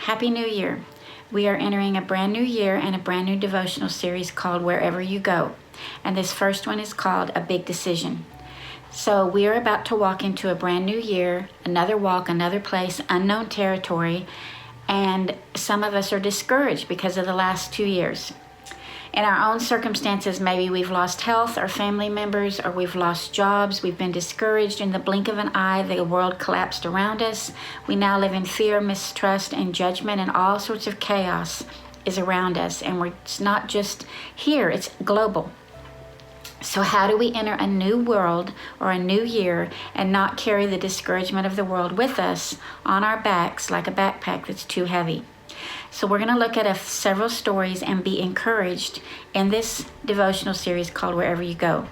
Happy New Year. We are entering a brand new year and a brand new devotional series called Wherever You Go. And this first one is called A Big Decision. So we are about to walk into a brand new year, another walk, another place, unknown territory. And some of us are discouraged because of the last 2 years. In our own circumstances, maybe we've lost health or family members, or we've lost jobs. We've been discouraged. In the blink of an eye, the world collapsed around us. We now live in fear, mistrust, and judgment, and all sorts of chaos is around us. And it's not just here, it's global. So how do we enter a new world or a new year and not carry the discouragement of the world with us on our backs like a backpack that's too heavy? So we're going to look at several stories and be encouraged in this devotional series called Wherever You Go.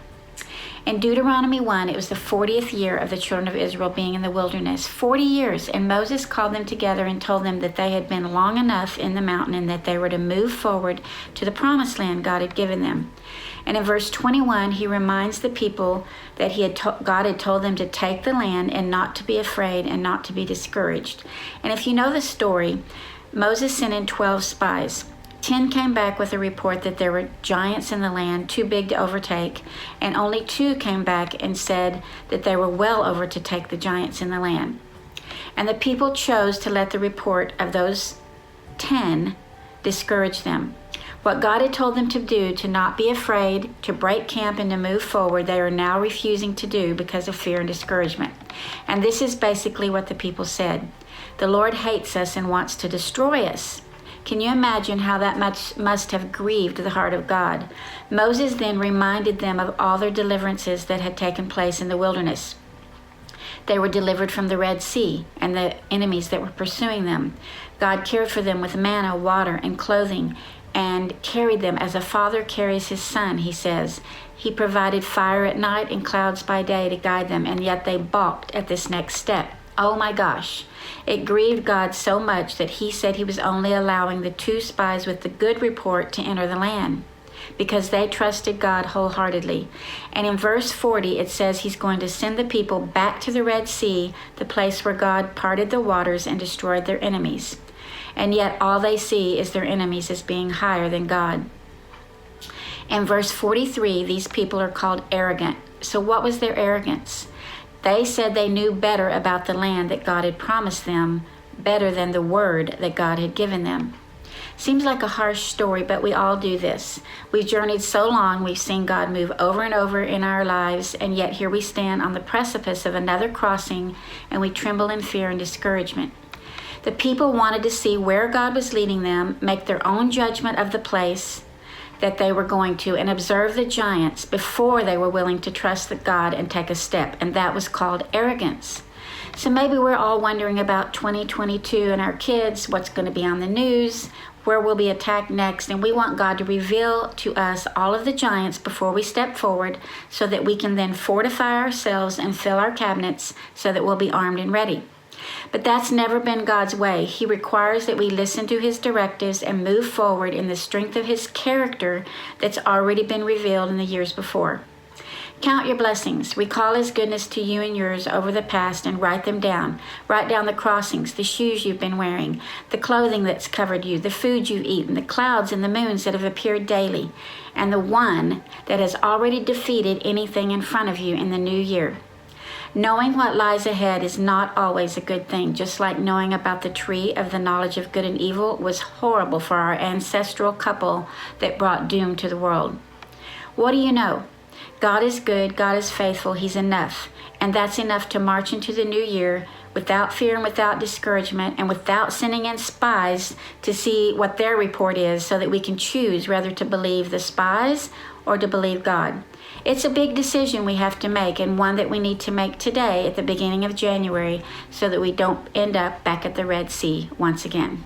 In Deuteronomy 1, it was the 40th year of the children of Israel being in the wilderness. 40 years. And Moses called them together and told them that they had been long enough in the mountain and that they were to move forward to the promised land God had given them. And in verse 21, he reminds the people that God had told them to take the land and not to be afraid and not to be discouraged. And if you know the story, Moses sent in 12 spies. 10 came back with a report that there were giants in the land too big to overtake, and only 2 came back and said that they were well over to take the giants in the land. And the people chose to let the report of those 10 discourage them. What God had told them to do, to not be afraid, to break camp and to move forward, they are now refusing to do because of fear and discouragement. And this is basically what the people said. The Lord hates us and wants to destroy us. Can you imagine how that must have grieved the heart of God? Moses then reminded them of all their deliverances that had taken place in the wilderness. They were delivered from the Red Sea and the enemies that were pursuing them. God cared for them with manna, water, and clothing, and carried them as a father carries his son, he says. He provided fire at night and clouds by day to guide them, and yet they balked at this next step. Oh my gosh. It grieved God so much that he said he was only allowing the 2 spies with the good report to enter the land because they trusted God wholeheartedly. And in verse 40, it says he's going to send the people back to the Red Sea, the place where God parted the waters and destroyed their enemies. And yet all they see is their enemies as being higher than God. In verse 43, these people are called arrogant. So what was their arrogance? They said they knew better about the land that God had promised them, better than the word that God had given them. Seems like a harsh story, but we all do this. We've journeyed so long, we've seen God move over and over in our lives, and yet here we stand on the precipice of another crossing, and we tremble in fear and discouragement. The people wanted to see where God was leading them, make their own judgment of the place that they were going to, and observe the giants before they were willing to trust that God and take a step. And that was called arrogance. So maybe we're all wondering about 2022 and our kids, what's going to be on the news, where we'll be attacked next. And we want God to reveal to us all of the giants before we step forward so that we can then fortify ourselves and fill our cabinets so that we'll be armed and ready. But that's never been God's way. He requires that we listen to his directives and move forward in the strength of his character that's already been revealed in the years before. Count your blessings. Recall his goodness to you and yours over the past and write them down. Write down the crossings, the shoes you've been wearing, the clothing that's covered you, the food you've eaten, the clouds and the moons that have appeared daily, and the one that has already defeated anything in front of you in the new year. Knowing what lies ahead is not always a good thing, just like knowing about the tree of the knowledge of good and evil was horrible for our ancestral couple that brought doom to the world. What do you know? God is good, God is faithful, he's enough. And that's enough to march into the new year without fear and without discouragement and without sending in spies to see what their report is so that we can choose whether to believe the spies or to believe God. It's a big decision we have to make, and one that we need to make today at the beginning of January so that we don't end up back at the Red Sea once again.